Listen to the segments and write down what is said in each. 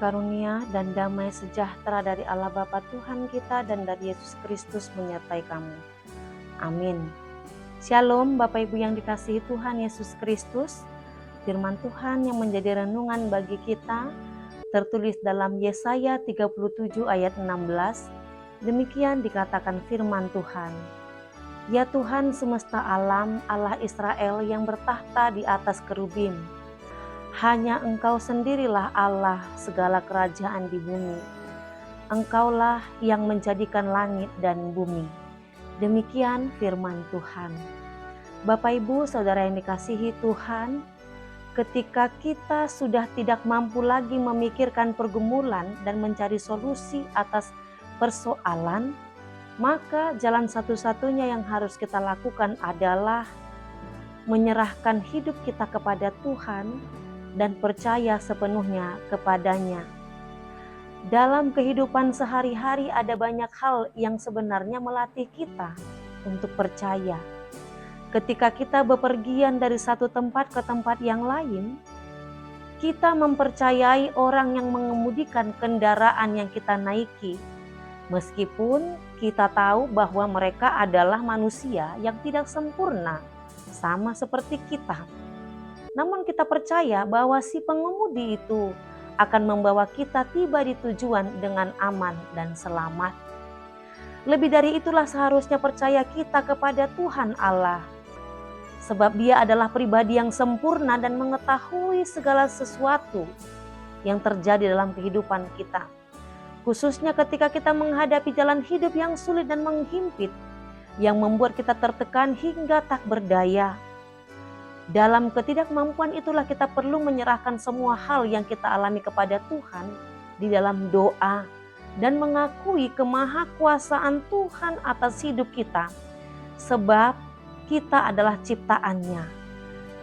karunia dan damai sejahtera dari Allah Bapa Tuhan kita dan dari Yesus Kristus menyertai kamu. Amin. Shalom Bapak Ibu yang dikasihi Tuhan Yesus Kristus. Firman Tuhan yang menjadi renungan bagi kita tertulis dalam Yesaya 37 ayat 16. Demikian dikatakan firman Tuhan. Ya Tuhan semesta alam, Allah Israel yang bertahta di atas kerubim. Hanya Engkau sendirilah Allah segala kerajaan di bumi. Engkaulah yang menjadikan langit dan bumi. Demikian firman Tuhan. Bapak Ibu Saudara yang dikasihi Tuhan, ketika kita sudah tidak mampu lagi memikirkan pergumulan dan mencari solusi atas persoalan, maka jalan satu-satunya yang harus kita lakukan adalah menyerahkan hidup kita kepada Tuhan dan percaya sepenuhnya kepadanya. Dalam kehidupan sehari-hari ada banyak hal yang sebenarnya melatih kita untuk percaya. Ketika kita bepergian dari satu tempat ke tempat yang lain, kita mempercayai orang yang mengemudikan kendaraan yang kita naiki, meskipun kita tahu bahwa mereka adalah manusia yang tidak sempurna, sama seperti kita. Namun kita percaya bahwa si pengemudi itu akan membawa kita tiba di tujuan dengan aman dan selamat. Lebih dari itulah seharusnya percaya kita kepada Tuhan Allah. Sebab Dia adalah pribadi yang sempurna dan mengetahui segala sesuatu yang terjadi dalam kehidupan kita. Khususnya ketika kita menghadapi jalan hidup yang sulit dan menghimpit, yang membuat kita tertekan hingga tak berdaya. Dalam ketidakmampuan itulah kita perlu menyerahkan semua hal yang kita alami kepada Tuhan di dalam doa dan mengakui kemahakuasaan Tuhan atas hidup kita. Sebab kita adalah ciptaannya.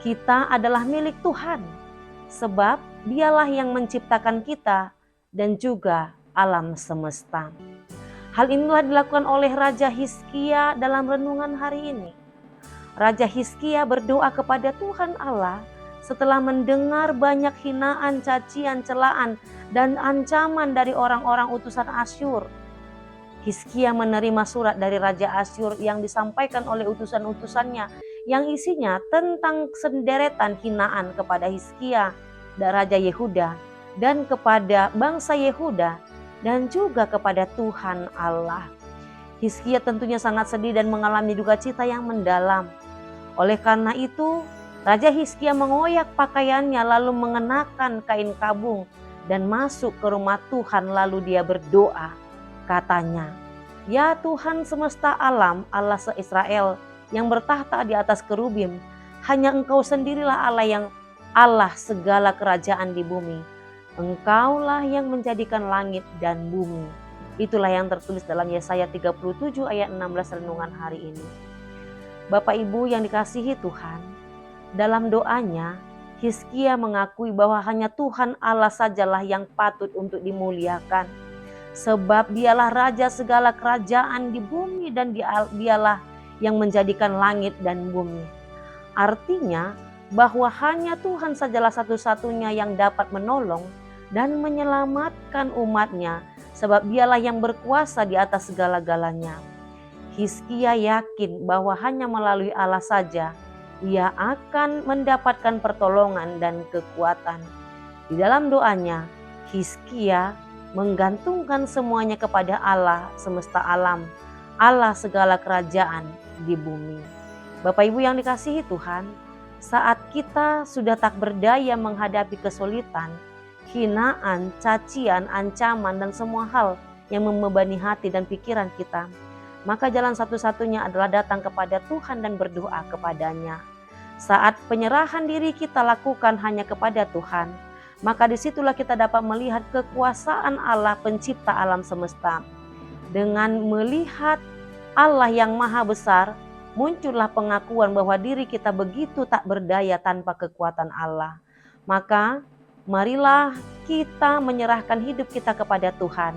Kita adalah milik Tuhan. Sebab Dialah yang menciptakan kita dan juga alam semesta. Hal inilah dilakukan oleh Raja Hizkia dalam renungan hari ini. Raja Hizkia berdoa kepada Tuhan Allah setelah mendengar banyak hinaan, cacian, celaan, dan ancaman dari orang-orang utusan Asyur. Hizkia menerima surat dari Raja Asyur yang disampaikan oleh utusan-utusannya yang isinya tentang sederetan hinaan kepada Hizkia dan Raja Yehuda dan kepada bangsa Yehuda dan juga kepada Tuhan Allah. Hizkia tentunya sangat sedih dan mengalami duka cita yang mendalam. Oleh karena itu, Raja Hizkia mengoyak pakaiannya lalu mengenakan kain kabung dan masuk ke rumah Tuhan lalu dia berdoa. Katanya, "Ya Tuhan semesta alam, Allah se-Israel yang bertahta di atas kerubim, hanya Engkau sendirilah Allah segala kerajaan di bumi. Engkaulah yang menjadikan langit dan bumi." Itulah yang tertulis dalam Yesaya 37 ayat 16 renungan hari ini. Bapak Ibu yang dikasihi Tuhan, dalam doanya Hizkia mengakui bahwa hanya Tuhan Allah sajalah yang patut untuk dimuliakan. Sebab Dialah Raja segala kerajaan di bumi dan Dialah yang menjadikan langit dan bumi. Artinya bahwa hanya Tuhan sajalah satu-satunya yang dapat menolong dan menyelamatkan umatnya. Sebab Dialah yang berkuasa di atas segala-galanya. Hizkia yakin bahwa hanya melalui Allah saja ia akan mendapatkan pertolongan dan kekuatan. Di dalam doanya, Hizkia menggantungkan semuanya kepada Allah semesta alam, Allah segala kerajaan di bumi. Bapak Ibu yang dikasihi Tuhan, saat kita sudah tak berdaya menghadapi kesulitan, hinaan, cacian, ancaman, dan semua hal yang membebani hati dan pikiran kita, maka jalan satu-satunya adalah datang kepada Tuhan dan berdoa kepadanya. Saat penyerahan diri kita lakukan hanya kepada Tuhan, maka disitulah kita dapat melihat kekuasaan Allah pencipta alam semesta. Dengan melihat Allah yang maha besar, muncullah pengakuan bahwa diri kita begitu tak berdaya tanpa kekuatan Allah. Maka marilah kita menyerahkan hidup kita kepada Tuhan.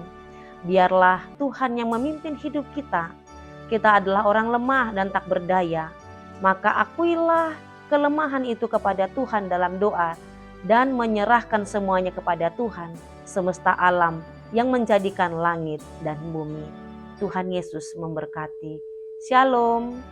Biarlah Tuhan yang memimpin hidup kita. Kita adalah orang lemah dan tak berdaya. Maka akuilah kelemahan itu kepada Tuhan dalam doa dan menyerahkan semuanya kepada Tuhan. semesta alam yang menjadikan langit dan bumi. Tuhan Yesus memberkati. Shalom.